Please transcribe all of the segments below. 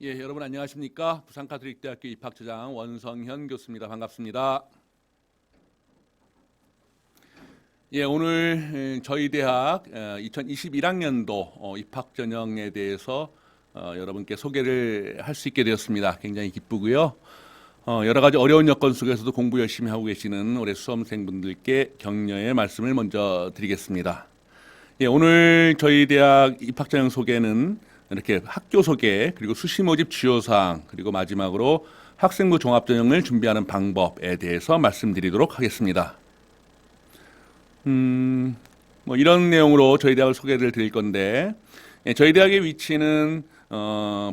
예, 여러분 안녕하십니까? 부산가톨릭대학교 입학처장 원성현 교수입니다. 반갑습니다. 예, 오늘 저희 대학 2021학년도 입학 전형에 대해서 여러분께 소개를 할 수 있게 되었습니다. 굉장히 기쁘고요. 여러 가지 어려운 여건 속에서도 공부 열심히 하고 계시는 올해 수험생분들께 격려의 말씀을 먼저 드리겠습니다. 예, 오늘 저희 대학 입학 전형 소개는 이렇게 학교 소개, 그리고 수시 모집 주요사항, 그리고 마지막으로 학생부 종합전형을 준비하는 방법에 대해서 말씀드리도록 하겠습니다. 뭐 이런 내용으로 저희 대학을 소개를 드릴 건데, 예, 저희 대학의 위치는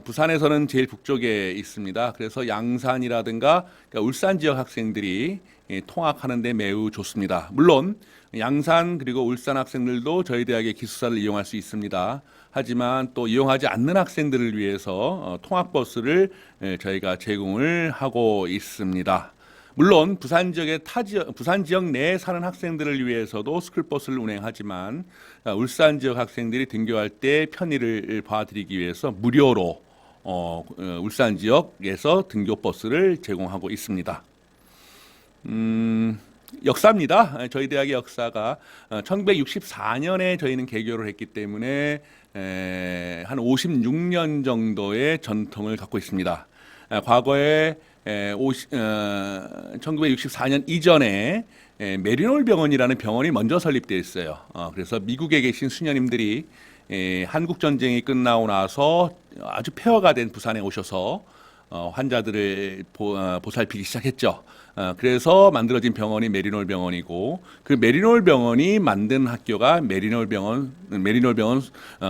부산에서는 제일 북쪽에 있습니다. 그래서 양산이라든가 그러니까 울산 지역 학생들이 통학하는 데 매우 좋습니다. 물론 양산 그리고 울산 학생들도 저희 대학의 기숙사를 이용할 수 있습니다. 하지만 또 이용하지 않는 학생들을 위해서 통학버스를 저희가 제공을 하고 있습니다. 물론 부산 지역 내에 사는 학생들을 위해서도 스쿨버스를 운행하지만 울산 지역 학생들이 등교할 때 편의를 봐드리기 위해서 무료로 울산 지역에서 등교버스를 제공하고 있습니다. 역사입니다. 저희 대학의 역사가 1964년에 저희는 개교를 했기 때문에 한 56년 정도의 전통을 갖고 있습니다. 과거에 1964년 이전에 메리놀 병원이라는 병원이 먼저 설립되어 있어요. 그래서 미국에 계신 수녀님들이 한국 전쟁이 끝나고 나서 아주 폐허가 된 부산에 오셔서 환자들을 보살피기 시작했죠. 그래서 만들어진 병원이 메리놀 병원이고, 그 메리놀 병원이 만든 학교가 메리놀 병원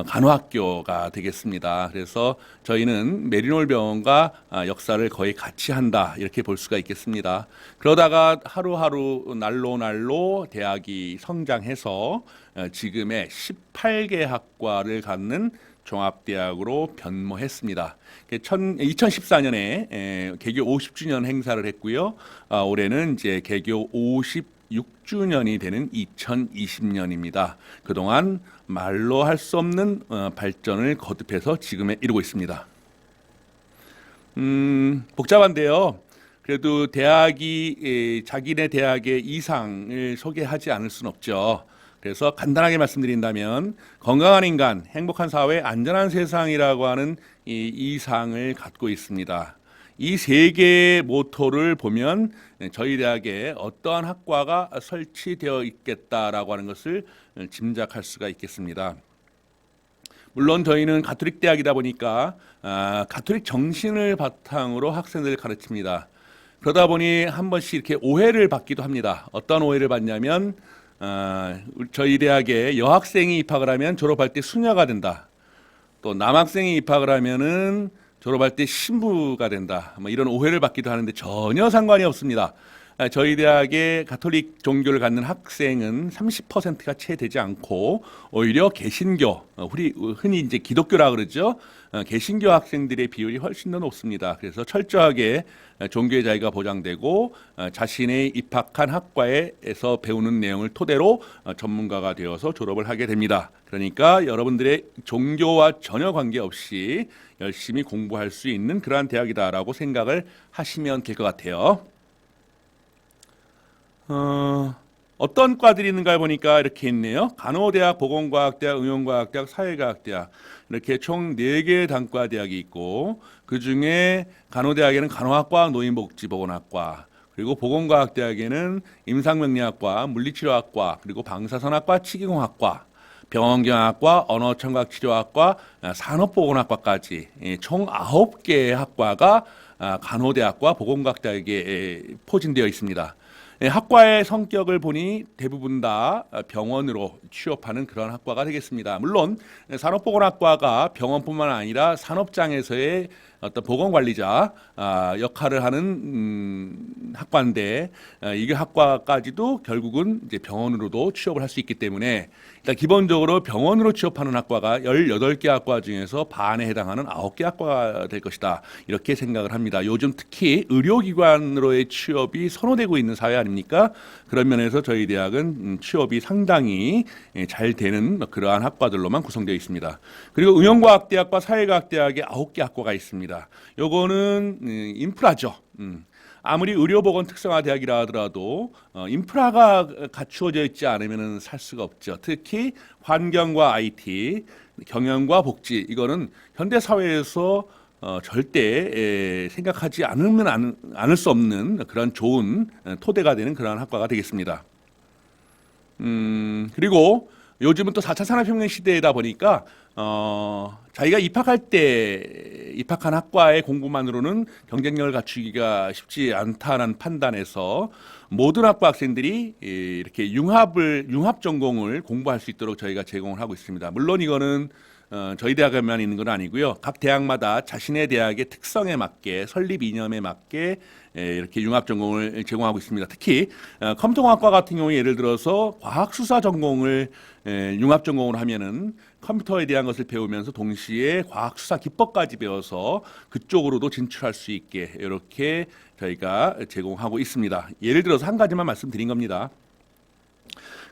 간호학교가 되겠습니다. 그래서 저희는 메리놀 병원과 역사를 거의 같이 한다, 이렇게 볼 수가 있겠습니다. 그러다가 하루하루 날로 대학이 성장해서 지금의 18개 학과를 갖는 종합대학으로 변모했습니다. 2014년에 개교 50주년 행사를 했고요. 올해는 이제 개교 56주년이 되는 2020년입니다. 그동안 말로 할 수 없는 발전을 거듭해서 지금에 이르고 있습니다. 복잡한데요. 그래도 대학이 자기네 대학의 이상을 소개하지 않을 수는 없죠. 그래서 간단하게 말씀드린다면 건강한 인간, 행복한 사회, 안전한 세상이라고 하는 이 이상을 갖고 있습니다. 이 세 개의 모토를 보면 저희 대학에 어떠한 학과가 설치되어 있겠다라고 하는 것을 짐작할 수가 있겠습니다. 물론 저희는 가톨릭 대학이다 보니까 가톨릭 정신을 바탕으로 학생들을 가르칩니다. 그러다 보니 한 번씩 이렇게 오해를 받기도 합니다. 어떤 오해를 받냐면 저희 대학에 여학생이 입학을 하면 졸업할 때 수녀가 된다. 또 남학생이 입학을 하면은 졸업할 때 신부가 된다. 뭐 이런 오해를 받기도 하는데 전혀 상관이 없습니다. 저희 대학의 가톨릭 종교를 갖는 학생은 30%가 채 되지 않고 오히려 개신교, 우리 흔히 이제 기독교라 그러죠. 개신교 학생들의 비율이 훨씬 더 높습니다. 그래서 철저하게 종교의 자유가 보장되고 자신의 입학한 학과에서 배우는 내용을 토대로 전문가가 되어서 졸업을 하게 됩니다. 그러니까 여러분들의 종교와 전혀 관계없이 열심히 공부할 수 있는 그러한 대학이다라고 생각을 하시면 될 것 같아요. 어떤 과들이 있는가 보니까 이렇게 있네요. 간호대학, 보건과학대학, 응용과학대학, 사회과학대학, 이렇게 총 4개의 단과대학이 있고, 그 중에 간호대학에는 간호학과, 노인복지보건학과, 그리고 보건과학대학에는 임상명리학과, 물리치료학과, 그리고 방사선학과, 치기공학과, 병원경영학과, 언어청각치료학과, 산업보건학과까지 총 9개의 학과가 간호대학과 보건과학대학에 포진되어 있습니다. 학과의 성격을 보니 대부분 다 병원으로 취업하는 그런 학과가 되겠습니다. 물론 산업보건학과가 병원뿐만 아니라 산업장에서의 어떤 보건관리자 역할을 하는 학과인데, 이 학과까지도 결국은 이제 병원으로도 취업을 할 수 있기 때문에 일단 기본적으로 병원으로 취업하는 학과가 18개 학과 중에서 반에 해당하는 9개 학과가 될 것이다. 이렇게 생각을 합니다. 요즘 특히 의료기관으로의 취업이 선호되고 있는 사회 아닙니까? 그런 면에서 저희 대학은 취업이 상당히 잘 되는 그러한 학과들로만 구성되어 있습니다. 그리고 응용과학대학과 사회과학대학에 9개 학과가 있습니다. 요거는 인프라죠. 아무리 의료보건 특성화 대학이라 하더라도 인프라가 갖추어져 있지 않으면 살 수가 없죠. 특히 환경과 IT, 경영과 복지 이거는 현대 사회에서 절대 생각하지 않을 수 없는 그런 좋은 토대가 되는 그런 학과가 되겠습니다. 그리고 요즘은 또 4차 산업혁명 시대이다 보니까 자기가 입학한 학과의 공부만으로는 경쟁력을 갖추기가 쉽지 않다는 판단에서 모든 학과 학생들이 이렇게 융합 전공을 공부할 수 있도록 저희가 제공을 하고 있습니다. 물론 이거는 저희 대학에만 있는 건 아니고요. 각 대학마다 자신의 대학의 특성에 맞게 설립 이념에 맞게 이렇게 융합 전공을 제공하고 있습니다. 특히 컴퓨터공학과 같은 경우에 예를 들어서 과학수사 전공을 융합 전공을 하면은 컴퓨터에 대한 것을 배우면서 동시에 과학수사 기법까지 배워서 그쪽으로도 진출할 수 있게 이렇게 저희가 제공하고 있습니다. 예를 들어서 한 가지만 말씀드린 겁니다.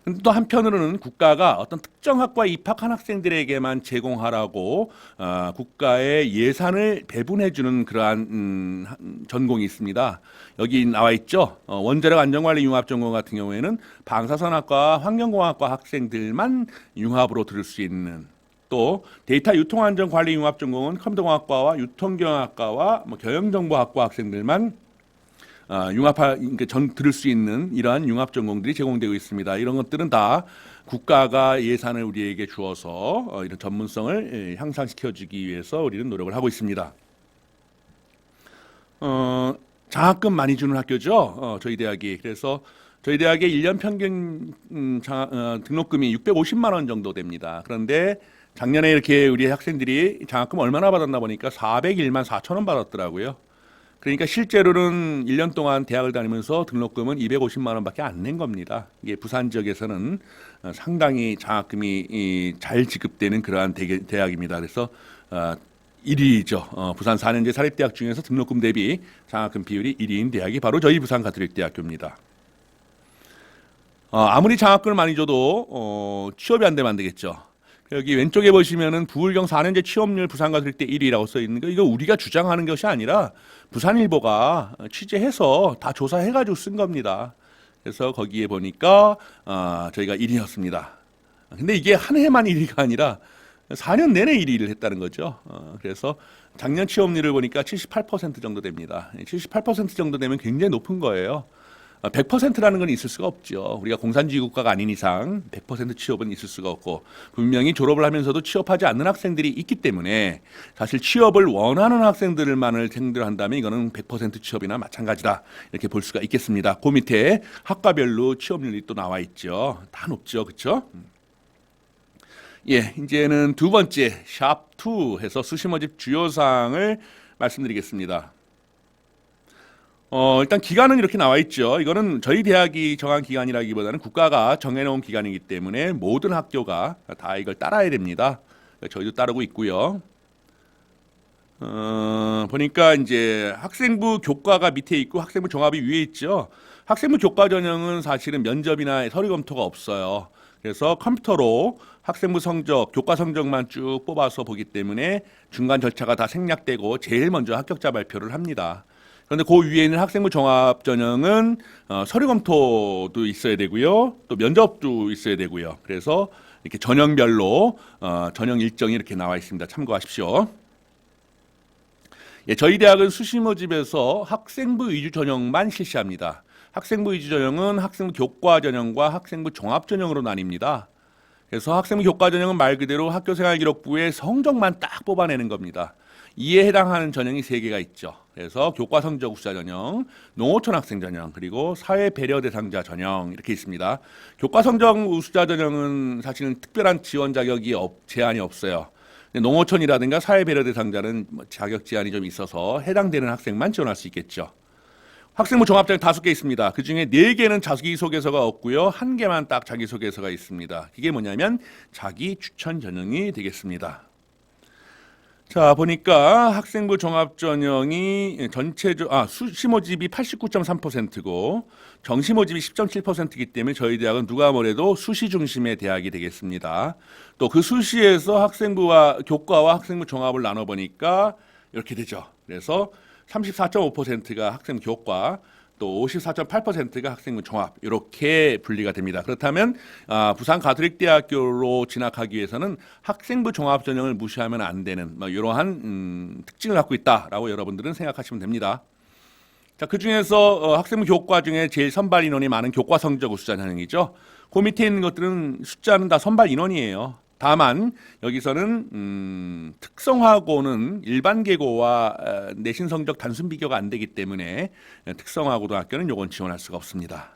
근데 또 한편으로는 국가가 어떤 특정 학과에 입학한 학생들에게만 제공하라고 국가의 예산을 배분해주는 그러한 전공이 있습니다. 여기 나와 있죠. 원자력 안전관리 융합전공 같은 경우에는 방사선학과 환경공학과 학생들만 융합으로 들을 수 있는, 또 데이터 유통안전관리 융합전공은 컴퓨터공학과와 유통경영학과와 경영정보학과 학생들만 들을 수 있는 이러한 융합 전공들이 제공되고 있습니다. 이런 것들은 다 국가가 예산을 우리에게 주어서 이런 전문성을 향상시켜주기 위해서 우리는 노력을 하고 있습니다. 장학금 많이 주는 학교죠. 저희 대학이. 그래서 저희 대학의 1년 평균 등록금이 650만 원 정도 됩니다. 그런데 작년에 이렇게 우리 학생들이 장학금 얼마나 받았나 보니까 401만 4천 원 받았더라고요. 그러니까 실제로는 1년 동안 대학을 다니면서 등록금은 250만 원밖에 안 낸 겁니다. 이게 부산 지역에서는 상당히 장학금이 잘 지급되는 그러한 대학입니다. 그래서 1위죠. 부산 4년제 사립대학 중에서 등록금 대비 장학금 비율이 1위인 대학이 바로 저희 부산 가톨릭대학교입니다. 아무리 장학금을 많이 줘도 취업이 안 되면 안 되겠죠. 여기 왼쪽에 보시면은 부울경 4년제 취업률 부산가톨릭대 1위라고 써 있는 거, 이거 우리가 주장하는 것이 아니라 부산일보가 취재해서 다 조사해가지고 쓴 겁니다. 그래서 거기에 보니까 저희가 1위였습니다. 근데 이게 한 해만 1위가 아니라 4년 내내 1위를 했다는 거죠. 그래서 작년 취업률을 보니까 78% 정도 됩니다. 78% 정도 되면 굉장히 높은 거예요. 100%라는 건 있을 수가 없죠. 우리가 공산주의 국가가 아닌 이상 100% 취업은 있을 수가 없고, 분명히 졸업을 하면서도 취업하지 않는 학생들이 있기 때문에 사실 취업을 원하는 학생들만을 생각을 한다면 이거는 100% 취업이나 마찬가지다, 이렇게 볼 수가 있겠습니다. 그 밑에 학과별로 취업률이 또 나와 있죠. 다 높죠, 그렇죠? 예, 이제는 두 번째 샵2 해서 수시모집 주요 사항을 말씀드리겠습니다. 일단 기간은 이렇게 나와 있죠. 이거는 저희 대학이 정한 기간이라기보다는 국가가 정해놓은 기간이기 때문에 모든 학교가 다 이걸 따라야 됩니다. 저희도 따르고 있고요. 보니까 이제 학생부 교과가 밑에 있고 학생부 종합이 위에 있죠. 학생부 교과 전형은 사실은 면접이나 서류 검토가 없어요. 그래서 컴퓨터로 학생부 성적, 교과 성적만 쭉 뽑아서 보기 때문에 중간 절차가 다 생략되고 제일 먼저 합격자 발표를 합니다. 그런데 그 위에 있는 학생부 종합 전형은 서류 검토도 있어야 되고요, 또 면접도 있어야 되고요. 그래서 이렇게 전형별로 전형 일정이 이렇게 나와 있습니다. 참고하십시오. 예, 저희 대학은 수시모집에서 학생부 위주 전형만 실시합니다. 학생부 위주 전형은 학생부 교과 전형과 학생부 종합 전형으로 나뉩니다. 그래서 학생부 교과 전형은 말 그대로 학교생활기록부의 성적만 딱 뽑아내는 겁니다. 이에 해당하는 전형이 3개가 있죠. 그래서 교과 성적 우수자 전형, 농어촌 학생 전형, 그리고 사회 배려 대상자 전형, 이렇게 있습니다. 교과 성적 우수자 전형은 사실은 특별한 지원 자격이 제한이 없어요. 농어촌이라든가 사회 배려 대상자는 자격 제한이 좀 있어서 해당되는 학생만 지원할 수 있겠죠. 학생부 종합전형 5개 있습니다. 그 중에 4개는 자기소개서가 없고요. 1개만 딱 자기소개서가 있습니다. 그게 뭐냐면 자기 추천 전형이 되겠습니다. 자, 보니까 학생부 종합전형이 수시 모집이 89.3%고 정시 모집이 10.7%이기 때문에 저희 대학은 누가 뭐래도 수시 중심의 대학이 되겠습니다. 또 그 수시에서 학생부와 교과와 학생부 종합을 나눠 보니까 이렇게 되죠. 그래서 34.5%가 학생 교과, 또 54.8%가 학생부 종합 이렇게 분리가 됩니다. 그렇다면 부산 가톨릭대학교로 진학하기 위해서는 학생부 종합 전형을 무시하면 안 되는 이러한 특징을 갖고 있다라고 여러분들은 생각하시면 됩니다. 자, 그 중에서 학생부 교과 중에 제일 선발 인원이 많은 교과 성적 우수자 전형이죠. 그 밑에 있는 것들은 숫자는 다 선발 인원이에요. 다만 여기서는 특성화고는 일반 계고와 내신 성적 단순 비교가 안 되기 때문에 특성화고등학교는 요건 지원할 수가 없습니다.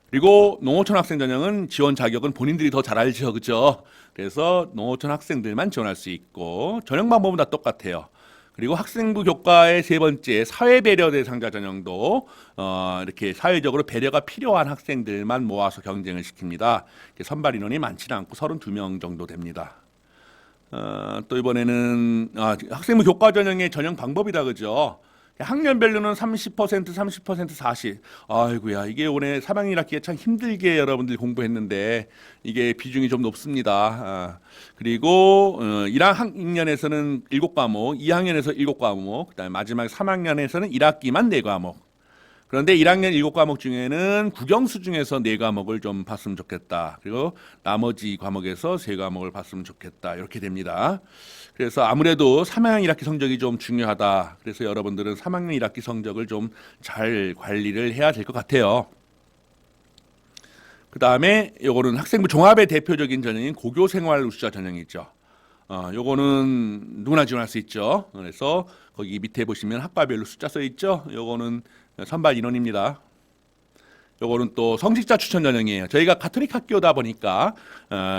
그리고 농어촌 학생 전형은 지원 자격은 본인들이 더 잘 알죠, 그죠? 그래서 농어촌 학생들만 지원할 수 있고 전형 방법은 다 똑같아요. 그리고 학생부 교과의 3번째 사회배려 대상자 전형도 이렇게 사회적으로 배려가 필요한 학생들만 모아서 경쟁을 시킵니다. 선발 인원이 많지는 않고 32명 정도 됩니다. 또 이번에는 학생부 교과 전형의 전형 방법이다, 그죠? 학년별로는 30%, 30%, 40. 아이고야, 이게 올해 3학년 1학기에 참 힘들게 여러분들이 공부했는데 이게 비중이 좀 높습니다. 그리고 1학년에서는 7과목, 2학년에서 7과목, 그다음에 마지막 3학년에서는 1학기만 4과목. 그런데 1학년 7과목 중에는 국영수 중에서 4과목을 좀 봤으면 좋겠다. 그리고 나머지 과목에서 3과목을 봤으면 좋겠다. 이렇게 됩니다. 그래서 아무래도 3학년 1학기 성적이 좀 중요하다. 그래서 여러분들은 3학년 1학기 성적을 좀 잘 관리를 해야 될 것 같아요. 그 다음에 요거는 학생부 종합의 대표적인 전형인 고교생활 우수자 전형이죠. 요거는 누구나 지원할 수 있죠. 그래서 거기 밑에 보시면 학과별로 숫자 써 있죠. 요거는 선발 인원입니다. 요거는 또 성직자 추천 전형이에요. 저희가 가톨릭 학교다 보니까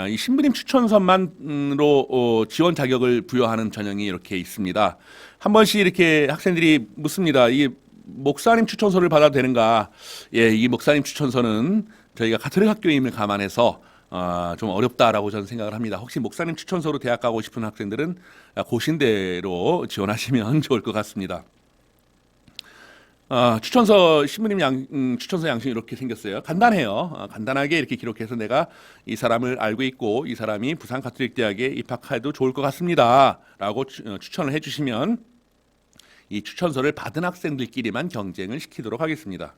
이 신부님 추천서만으로 지원 자격을 부여하는 전형이 이렇게 있습니다. 한 번씩 이렇게 학생들이 묻습니다. 이 목사님 추천서를 받아도 되는가? 예, 이 목사님 추천서는 저희가 가톨릭 학교임을 감안해서 좀 어렵다라고 저는 생각을 합니다. 혹시 목사님 추천서로 대학 가고 싶은 학생들은 고신대로 지원하시면 좋을 것 같습니다. 추천서 신부님 추천서 양식이 이렇게 생겼어요. 간단해요. 간단하게 이렇게 기록해서 내가 이 사람을 알고 있고 이 사람이 부산 가톨릭 대학에 입학해도 좋을 것 같습니다라고 추천을 해주시면 이 추천서를 받은 학생들끼리만 경쟁을 시키도록 하겠습니다.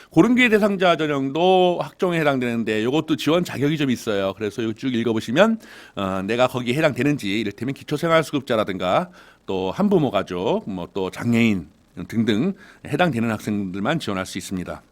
고른기회 대상자 전형도 학종에 해당되는데 이것도 지원 자격이 좀 있어요. 그래서 이거 쭉 읽어보시면 내가 거기에 해당되는지, 이를테면 기초생활수급자라든가 또 한부모 가족, 뭐 또 장애인 등등 해당되는 학생들만 지원할 수 있습니다.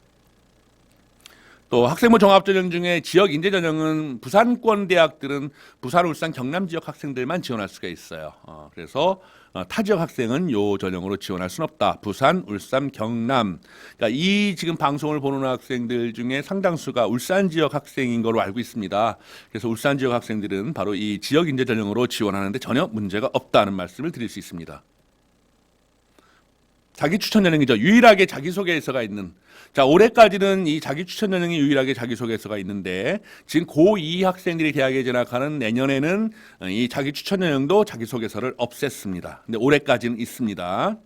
또 학생부 종합전형 중에 지역 인재 전형은 부산권 대학들은 부산, 울산, 경남 지역 학생들만 지원할 수가 있어요. 그래서 타 지역 학생은 요 전형으로 지원할 수는 없다. 부산, 울산, 경남. 그러니까 이 지금 방송을 보는 학생들 중에 상당수가 울산 지역 학생인 걸로 알고 있습니다. 그래서 울산 지역 학생들은 바로 이 지역 인재 전형으로 지원하는데 전혀 문제가 없다는 말씀을 드릴 수 있습니다. 자기 추천 전형이죠. 유일하게 자기소개서가 있는. 자, 올해까지는 이 자기 추천 전형이 유일하게 자기소개서가 있는데 지금 고2 학생들이 대학에 진학하는 내년에는 이 자기 추천 전형도 자기소개서를 없앴습니다. 근데 올해까지는 있습니다.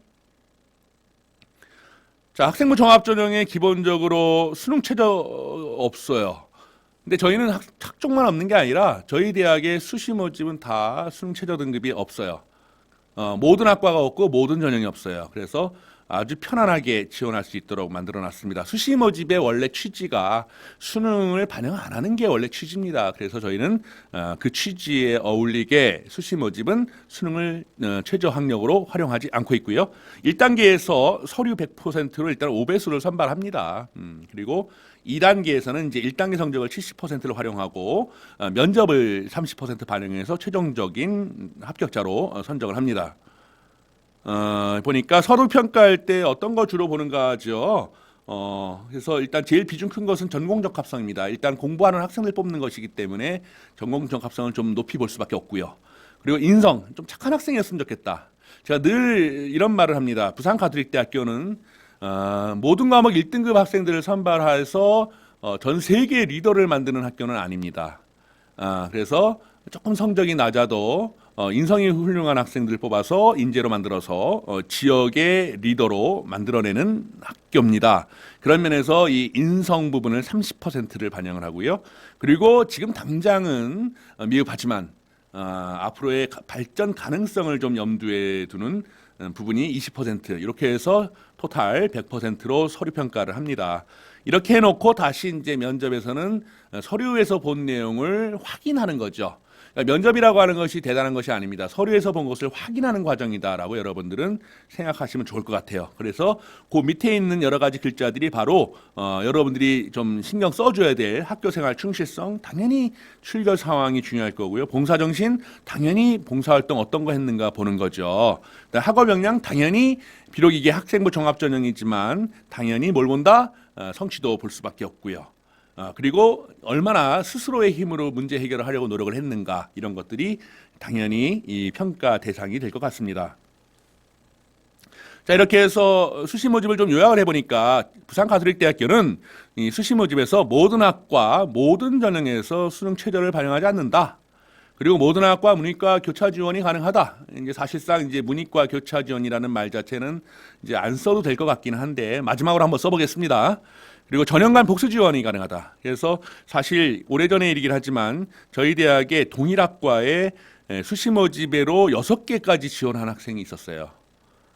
자, 학생부 종합 전형에 기본적으로 수능 최저 없어요. 근데 저희는 학종만 없는 게 아니라 저희 대학의 수시 모집은 다 수능 최저 등급이 없어요. 모든 학과가 없고 모든 전형이 없어요. 그래서 아주 편안하게 지원할 수 있도록 만들어놨습니다. 수시 모집의 원래 취지가 수능을 반영 안 하는 게 원래 취지입니다. 그래서 저희는 그 취지에 어울리게 수시 모집은 수능을 최저 학력으로 활용하지 않고 있고요. 1단계에서 서류 100%로 일단 5배수를 선발합니다. 그리고 2단계에서는 이제 1단계 성적을 70%로 활용하고 면접을 30% 반영해서 최종적인 합격자로 선정을 합니다. 보니까 서류 평가할 때 어떤 거 주로 보는가 하죠. 그래서 일단 제일 비중 큰 것은 전공적 합성입니다. 일단 공부하는 학생들 뽑는 것이기 때문에 전공적 합성을 좀 높이 볼 수밖에 없고요. 그리고 인성, 좀 착한 학생이었으면 좋겠다. 제가 늘 이런 말을 합니다. 부산 가톨릭대학교는 모든 과목 1등급 학생들을 선발해서 전 세계 리더를 만드는 학교는 아닙니다. 그래서 조금 성적이 낮아도 인성이 훌륭한 학생들 뽑아서 인재로 만들어서 지역의 리더로 만들어내는 학교입니다. 그런 면에서 이 인성 부분을 30%를 반영을 하고요. 그리고 지금 당장은 미흡하지만 앞으로의 발전 가능성을 좀 염두에 두는 부분이 20% 이렇게 해서 토탈 100%로 서류 평가를 합니다. 이렇게 해놓고 다시 이제 면접에서는 서류에서 본 내용을 확인하는 거죠. 그러니까 면접이라고 하는 것이 대단한 것이 아닙니다. 서류에서 본 것을 확인하는 과정이다라고 여러분들은 생각하시면 좋을 것 같아요. 그래서 그 밑에 있는 여러 가지 글자들이 바로 여러분들이 좀 신경 써줘야 될 학교생활 충실성, 당연히 출결 상황이 중요할 거고요. 봉사정신, 당연히 봉사활동 어떤 거 했는가 보는 거죠. 학업 역량, 당연히 비록 이게 학생부 종합전형이지만 당연히 뭘 본다? 성취도 볼 수밖에 없고요. 그리고 얼마나 스스로의 힘으로 문제 해결을 하려고 노력을 했는가, 이런 것들이 당연히 이 평가 대상이 될 것 같습니다. 자, 이렇게 해서 수시 모집을 좀 요약을 해보니까 부산 가톨릭대학교는 이 수시 모집에서 모든 학과 모든 전형에서 수능 최저를 반영하지 않는다. 그리고 모든 학과 문이과 교차 지원이 가능하다. 이제 사실상 이제 문이과 교차 지원이라는 말 자체는 이제 안 써도 될 것 같기는 한데 마지막으로 한번 써보겠습니다. 그리고 전형간 복수 지원이 가능하다. 그래서 사실 오래전의 일이긴 하지만 저희 대학의 동일학과에 수시 모집으로 6개까지 지원한 학생이 있었어요.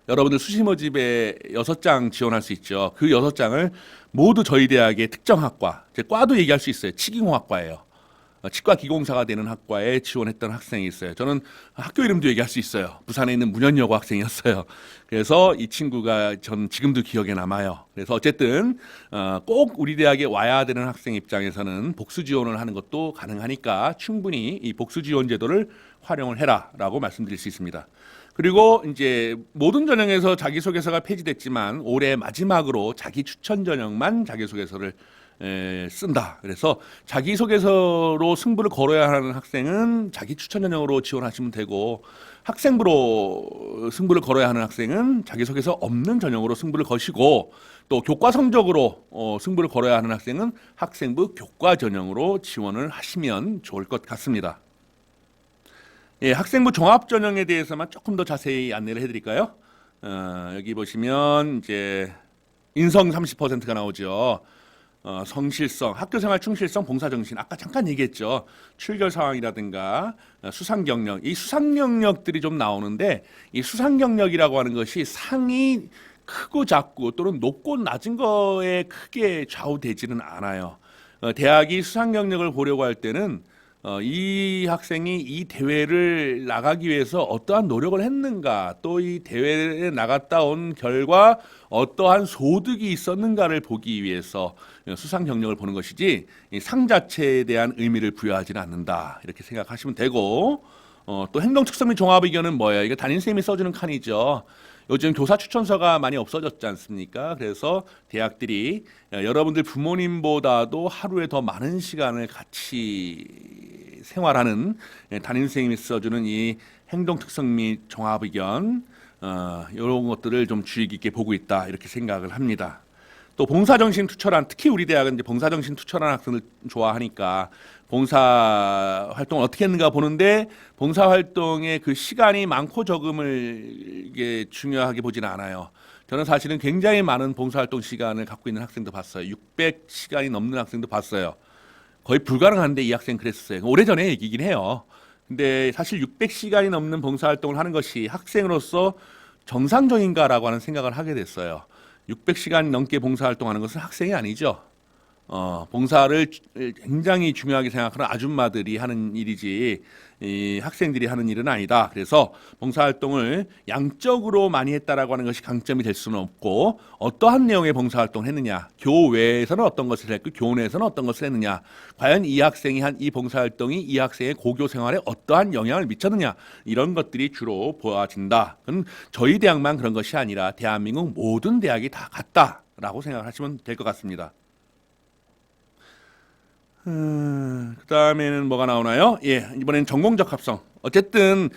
여러분들 수시 모집에 6장 지원할 수 있죠. 그 6장을 모두 저희 대학의 특정 학과, 제 과도 얘기할 수 있어요. 치기공학과예요. 치과 기공사가 되는 학과에 지원했던 학생이 있어요. 저는 학교 이름도 얘기할 수 있어요. 부산에 있는 문현여고 학생이었어요. 그래서 이 친구가 전 지금도 기억에 남아요. 그래서 어쨌든 꼭 우리 대학에 와야 되는 학생 입장에서는 복수 지원을 하는 것도 가능하니까 충분히 이 복수 지원 제도를 활용을 해라라고 말씀드릴 수 있습니다. 그리고 이제 모든 전형에서 자기소개서가 폐지됐지만 올해 마지막으로 자기 추천 전형만 자기소개서를 쓴다. 그래서 자기소개서로 승부를 걸어야 하는 학생은 자기 추천 전형으로 지원하시면 되고, 학생부로 승부를 걸어야 하는 학생은 자기소개서 없는 전형으로 승부를 거시고, 또 교과 성적으로 승부를 걸어야 하는 학생은 학생부 교과 전형으로 지원을 하시면 좋을 것 같습니다. 예, 학생부 종합 전형에 대해서만 조금 더 자세히 안내를 해드릴까요? 여기 보시면 이제 인성 30%가 나오죠. 성실성, 학교생활 충실성, 봉사정신, 아까 잠깐 얘기했죠. 출결 상황이라든가 수상 경력, 이 수상 경력들이 좀 나오는데, 이 수상 경력이라고 하는 것이 상이 크고 작고 또는 높고 낮은 거에 크게 좌우되지는 않아요. 대학이 수상 경력을 보려고 할 때는 이 학생이 이 대회를 나가기 위해서 어떠한 노력을 했는가, 또 이 대회에 나갔다 온 결과 어떠한 소득이 있었는가를 보기 위해서 수상 경력을 보는 것이지, 이 상 자체에 대한 의미를 부여하지는 않는다, 이렇게 생각하시면 되고, 또 행동 특성 및 종합 의견은 뭐예요? 이게 담임선생님이 써주는 칸이죠. 요즘 교사 추천서가 많이 없어졌지 않습니까? 그래서 대학들이 여러분들 부모님보다도 하루에 더 많은 시간을 같이 생활하는 담임선생님이 써주는 이 행동 특성 및 종합 의견, 이런 것들을 좀 주의 깊게 보고 있다, 이렇게 생각을 합니다. 또 봉사정신 투철한, 특히 우리 대학은 이제 봉사정신 투철한 학생을 좋아하니까 봉사 활동을 어떻게 했는가 보는데, 봉사 활동의 그 시간이 많고 적음을 이게 중요하게 보지는 않아요. 저는 사실은 굉장히 많은 봉사 활동 시간을 갖고 있는 학생도 봤어요. 600시간이 넘는 학생도 봤어요. 거의 불가능한데 이 학생 그랬어요. 오래전에 얘기긴 해요. 근데 사실 600시간이 넘는 봉사 활동을 하는 것이 학생으로서 정상적인가라고 하는 생각을 하게 됐어요. 600시간 넘게 봉사활동하는 것은 학생이 아니죠. 봉사를 굉장히 중요하게 생각하는 아줌마들이 하는 일이지 이 학생들이 하는 일은 아니다. 그래서 봉사활동을 양적으로 많이 했다라고 하는 것이 강점이 될 수는 없고, 어떠한 내용의 봉사활동을 했느냐, 교외에서는 어떤 것을 했고 교내에서는 어떤 것을 했느냐, 과연 이 학생이 한 이 봉사활동이 이 학생의 고교 생활에 어떠한 영향을 미쳤느냐, 이런 것들이 주로 보아진다. 그건 저희 대학만 그런 것이 아니라 대한민국 모든 대학이 다 같다라고 생각하시면 될 것 같습니다. 그 다음에는 뭐가 나오나요? 예, 이번엔 전공적 합성. 어쨌든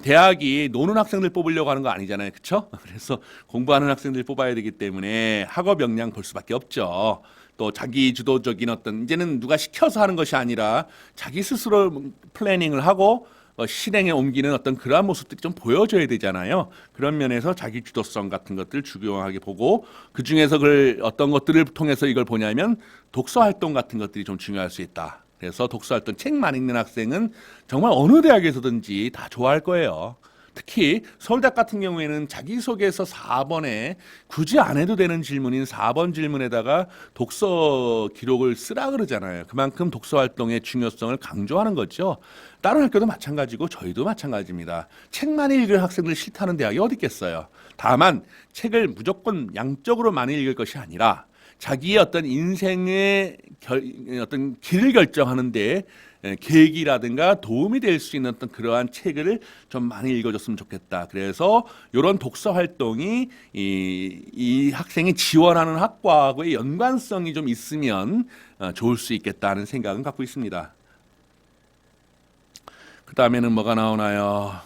대학이 노는 학생들 뽑으려고 하는 거 아니잖아요, 그렇죠? 그래서 공부하는 학생들 뽑아야 되기 때문에 학업 역량 볼 수밖에 없죠. 또 자기 주도적인 어떤 이제는 누가 시켜서 하는 것이 아니라 자기 스스로 플래닝을 하고 실행에 옮기는 어떤 그러한 모습들이 좀 보여줘야 되잖아요. 그런 면에서 자기 주도성 같은 것들 중요하게 보고 그 중에서 그걸 어떤 것들을 통해서 이걸 보냐면 독서 활동 같은 것들이 좀 중요할 수 있다. 그래서 독서 활동 책만 읽는 학생은 정말 어느 대학에서든지 다 좋아할 거예요. 특히 서울대학 같은 경우에는 자기소개서 4번에 굳이 안 해도 되는 질문인 4번 질문에다가 독서 기록을 쓰라 그러잖아요. 그만큼 독서 활동의 중요성을 강조하는 거죠. 다른 학교도 마찬가지고 저희도 마찬가지입니다. 책만 읽을 학생들 싫다는 대학이 어디 있겠어요. 다만 책을 무조건 양적으로 많이 읽을 것이 아니라 자기의 어떤 인생의 어떤 길을 결정하는데 계기라든가 도움이 될 수 있는 어떤 그러한 책을 좀 많이 읽어줬으면 좋겠다. 그래서 이런 독서 활동이 이 학생이 지원하는 학과하고의 연관성이 좀 있으면 좋을 수 있겠다는 생각은 갖고 있습니다. 그 다음에는 뭐가 나오나요?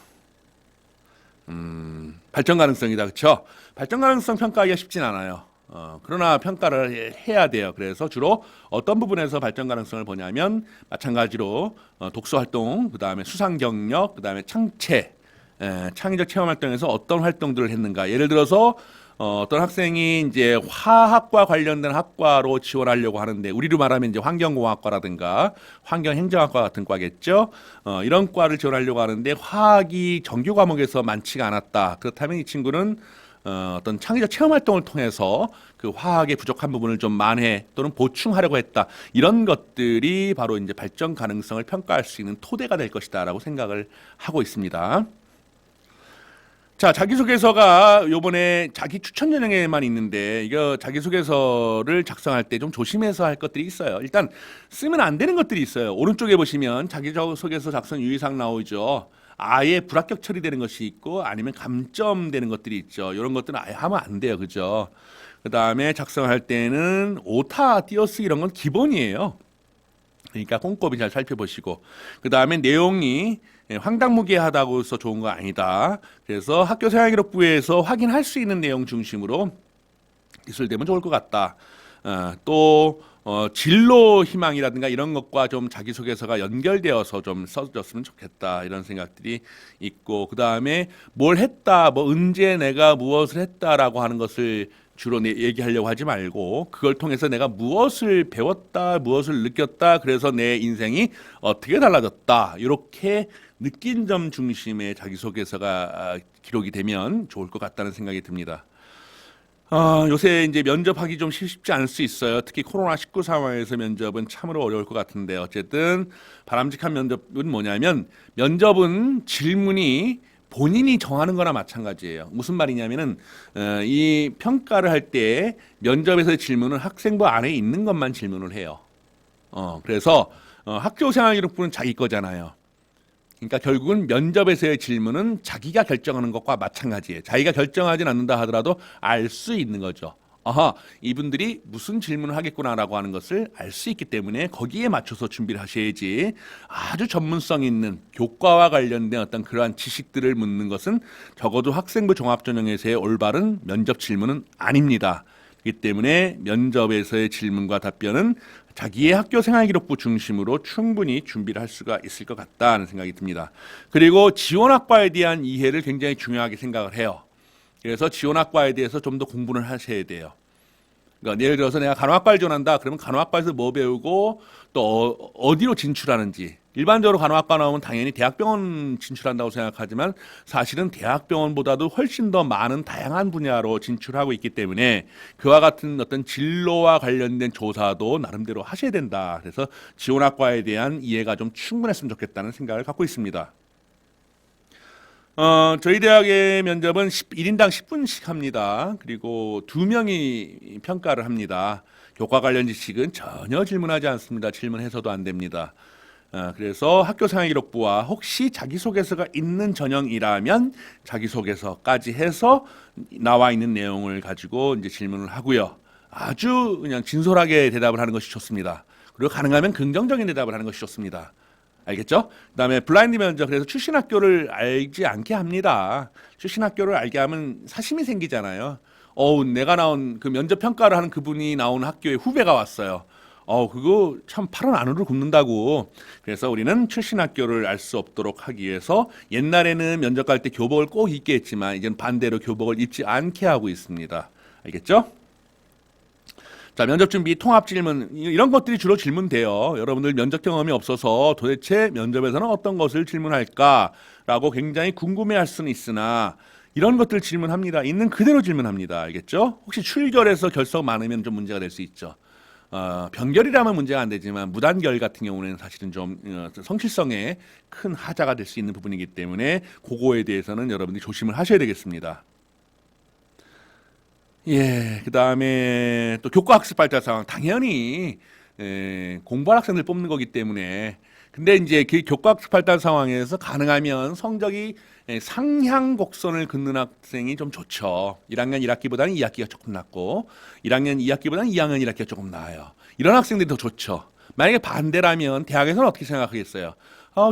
발전 가능성이다. 그렇죠? 발전 가능성 평가하기가 쉽진 않아요. 그러나 평가를 해야 돼요. 그래서 주로 어떤 부분에서 발전 가능성을 보냐면 마찬가지로 독서 활동, 그 다음에 수상 경력, 그 다음에 창의적 체험 활동에서 어떤 활동들을 했는가. 예를 들어서 어떤 학생이 이제 화학과 관련된 학과로 지원하려고 하는데 우리로 말하면 이제 환경공학과라든가 환경행정학과 같은 과겠죠. 이런 과를 지원하려고 하는데 화학이 정규 과목에서 많지가 않았다. 그렇다면 이 친구는 어떤 창의적 체험 활동을 통해서 그 화학의 부족한 부분을 좀 만회 또는 보충하려고 했다. 이런 것들이 바로 이제 발전 가능성을 평가할 수 있는 토대가 될 것이다라고 생각을 하고 있습니다. 자, 자기소개서가 요번에 자기 추천 전형에만 있는데 이거 자기소개서를 작성할 때 좀 조심해서 할 것들이 있어요. 일단 쓰면 안 되는 것들이 있어요. 오른쪽에 보시면 자기소개서 작성 유의사항 나오죠. 아예 불합격 처리되는 것이 있고 아니면 감점되는 것들이 있죠. 이런 것들은 아예 하면 안 돼요. 그죠? 그 다음에 작성할 때는 오타, 띄어쓰기 이런 건 기본이에요. 그러니까 꼼꼼히 잘 살펴보시고 그 다음에 내용이 황당무계하다고 해서 좋은 거 아니다. 그래서 학교 생활기록부에서 확인할 수 있는 내용 중심으로 기술되면 좋을 것 같다. 또 진로 희망이라든가 이런 것과 좀 자기소개서가 연결되어서 좀 써줬으면 좋겠다 이런 생각들이 있고 그 다음에 뭘 했다 뭐 언제 내가 무엇을 했다라고 하는 것을 주로 얘기하려고 하지 말고 그걸 통해서 내가 무엇을 배웠다 무엇을 느꼈다 그래서 내 인생이 어떻게 달라졌다 이렇게 느낀 점 중심의 자기소개서가 기록이 되면 좋을 것 같다는 생각이 듭니다. 요새 이제 면접하기 좀 쉽지 않을 수 있어요. 특히 코로나19 상황에서 면접은 참으로 어려울 것 같은데 어쨌든 바람직한 면접은 뭐냐면 면접은 질문이 본인이 정하는 거나 마찬가지예요. 무슨 말이냐면은 이 평가를 할 때 면접에서의 질문은 학생부 안에 있는 것만 질문을 해요. 그래서 학교생활기록부는 자기 거잖아요. 그러니까 결국은 면접에서의 질문은 자기가 결정하는 것과 마찬가지예요. 자기가 결정하진 않는다 하더라도 알 수 있는 거죠. 아하, 이분들이 무슨 질문을 하겠구나라고 하는 것을 알 수 있기 때문에 거기에 맞춰서 준비를 하셔야지 아주 전문성 있는 교과와 관련된 어떤 그러한 지식들을 묻는 것은 적어도 학생부 종합전형에서의 올바른 면접 질문은 아닙니다. 그렇기 때문에 면접에서의 질문과 답변은 자기의 학교 생활기록부 중심으로 충분히 준비를 할 수가 있을 것 같다는 생각이 듭니다. 그리고 지원학과에 대한 이해를 굉장히 중요하게 생각을 해요. 그래서 지원학과에 대해서 좀 더 공부를 하셔야 돼요. 그러니까 예를 들어서 내가 간호학과를 지원한다. 그러면 간호학과에서 뭐 배우고 또 어디로 진출하는지. 일반적으로 간호학과 나오면 당연히 대학병원 진출한다고 생각하지만 사실은 대학병원보다도 훨씬 더 많은 다양한 분야로 진출하고 있기 때문에 그와 같은 어떤 진로와 관련된 조사도 나름대로 하셔야 된다. 그래서 지원학과에 대한 이해가 좀 충분했으면 좋겠다는 생각을 갖고 있습니다. 저희 대학의 면접은 1인당 10분씩 합니다. 그리고 2명이 평가를 합니다. 교과 관련 지식은 전혀 질문하지 않습니다. 질문해서도 안 됩니다. 그래서 학교생활기록부와 혹시 자기소개서가 있는 전형이라면 자기소개서까지 해서 나와 있는 내용을 가지고 이제 질문을 하고요. 아주 그냥 진솔하게 대답을 하는 것이 좋습니다. 그리고 가능하면 긍정적인 대답을 하는 것이 좋습니다. 알겠죠? 그다음에 블라인드 면접, 그래서 출신 학교를 알지 않게 합니다. 출신 학교를 알게 하면 사심이 생기잖아요. 내가 나온 그 면접 평가를 하는 그분이 나온 학교에 후배가 왔어요. 그거 참 팔은 안으로 굽는다고. 그래서 우리는 출신 학교를 알 수 없도록 하기 위해서 옛날에는 면접 갈 때 교복을 꼭 입게 했지만 이제는 반대로 교복을 입지 않게 하고 있습니다. 알겠죠? 자, 면접 준비, 통합 질문, 이런 것들이 주로 질문돼요. 여러분들 면접 경험이 없어서 도대체 면접에서는 어떤 것을 질문할까라고 굉장히 궁금해할 수는 있으나 이런 것들 질문합니다. 있는 그대로 질문합니다. 알겠죠? 혹시 출결해서 결석 많으면 좀 문제가 될 수 있죠. 변결이라면 문제가 안 되지만 무단결 같은 경우는 사실은 좀 성실성에 큰 하자가 될 수 있는 부분이기 때문에 그거에 대해서는 여러분들이 조심을 하셔야 되겠습니다. 예, 그 다음에 또 교과학습 발달 상황, 당연히 공부할 학생들 뽑는 거기 때문에. 근데 이제 그 교과학습 발달 상황에서 가능하면 성적이 상향 곡선을 긋는 학생이 좀 좋죠. 1학년 1학기보다는 2학기가 조금 낮고 1학년 2학기보다는 2학년 1학기가 조금 나아요. 이런 학생들이 더 좋죠. 만약에 반대라면 대학에서는 어떻게 생각하겠어요?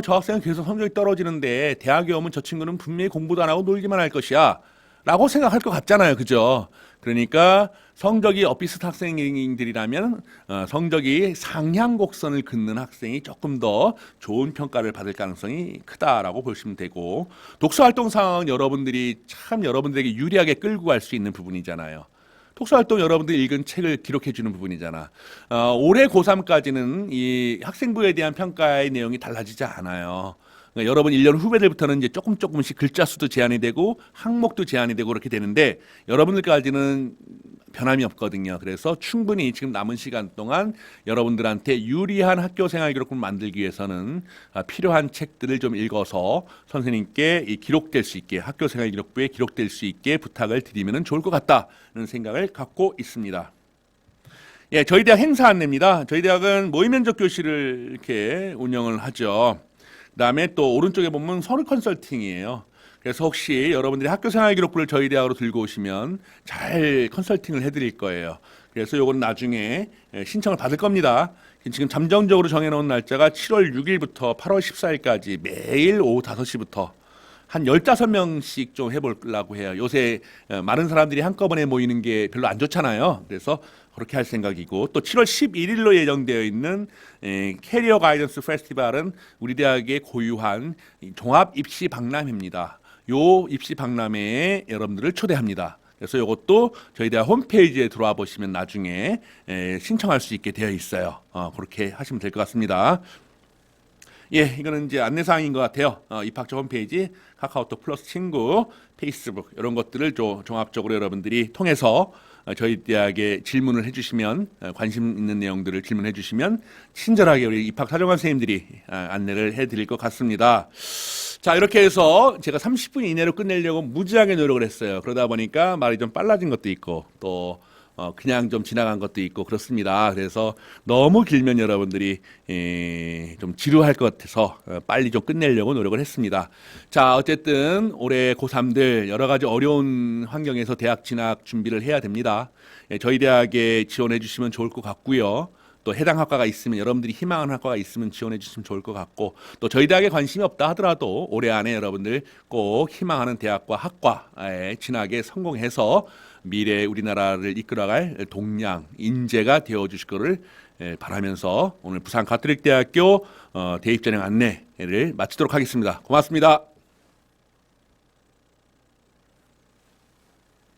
저 학생은 계속 성적이 떨어지는데 대학에 오면 저 친구는 분명히 공부도 안 하고 놀기만 할 것이야 라고 생각할 것 같잖아요. 그죠? 그러니까 성적이 엇비슷 학생들이라면 성적이 상향 곡선을 긋는 학생이 조금 더 좋은 평가를 받을 가능성이 크다라고 보시면 되고, 독서활동 상황은 여러분들이 참 여러분들에게 유리하게 끌고 갈 수 있는 부분이잖아요. 독서활동 여러분들이 읽은 책을 기록해 주는 부분이잖아. 올해 고3까지는 이 학생부에 대한 평가의 내용이 달라지지 않아요. 그러니까 여러분 1년 후배들부터는 이제 조금씩 글자 수도 제한이 되고 항목도 제한이 되고 그렇게 되는데 여러분들까지는 변함이 없거든요. 그래서 충분히 지금 남은 시간 동안 여러분들한테 유리한 학교 생활 기록부를 만들기 위해서는 필요한 책들을 좀 읽어서 선생님께 기록될 수 있게, 학교 생활 기록부에 기록될 수 있게 부탁을 드리면 좋을 것 같다는 생각을 갖고 있습니다. 예, 저희 대학 행사 안내입니다. 저희 대학은 모의면접 교실을 이렇게 운영을 하죠. 그다음에 또 오른쪽에 보면 서류 컨설팅이에요. 그래서 혹시 여러분들이 학교 생활 기록부를 저희 대학으로 들고 오시면 잘 컨설팅을 해드릴 거예요. 그래서 요건 나중에 신청을 받을 겁니다. 지금 잠정적으로 정해놓은 날짜가 7월 6일부터 8월 14일까지 매일 오후 5시부터 한 15명씩 좀 해보려고 해요. 요새 많은 사람들이 한꺼번에 모이는 게 별로 안 좋잖아요. 그래서 그렇게 할 생각이고, 또 7월 11일로 예정되어 있는 캐리어 가이던스 페스티벌은 우리 대학의 고유한 종합 입시 박람회입니다. 요 입시 박람회에 여러분들을 초대합니다. 그래서 이것도 저희 대학 홈페이지에 들어와 보시면 나중에 신청할 수 있게 되어 있어요. 그렇게 하시면 될 것 같습니다. 예, 이거는 이제 안내사항인 것 같아요. 입학처 홈페이지, 카카오톡 플러스 친구, 페이스북 이런 것들을 종합적으로 여러분들이 통해서 저희 대학에 질문을 해주시면, 관심 있는 내용들을 질문해 주시면 친절하게 우리 입학 사정관 선생님들이 안내를 해드릴 것 같습니다. 자, 이렇게 해서 제가 30분 이내로 끝내려고 무지하게 노력을 했어요. 그러다 보니까 말이 좀 빨라진 것도 있고 또 그냥 좀 지나간 것도 있고 그렇습니다. 그래서 너무 길면 여러분들이 좀 지루할 것 같아서 빨리 좀 끝내려고 노력을 했습니다. 자, 어쨌든 올해 고3들 여러 가지 어려운 환경에서 대학 진학 준비를 해야 됩니다. 저희 대학에 지원해 주시면 좋을 것 같고요. 또 해당 학과가 있으면, 여러분들이 희망하는 학과가 있으면 지원해 주시면 좋을 것 같고, 또 저희 대학에 관심이 없다 하더라도 올해 안에 여러분들 꼭 희망하는 대학과 학과에 진학에 성공해서 미래 우리나라를 이끌어갈 동량, 인재가 되어 주실 거를 바라면서 오늘 부산 가톨릭대학교 대입전형 안내를 마치도록 하겠습니다. 고맙습니다.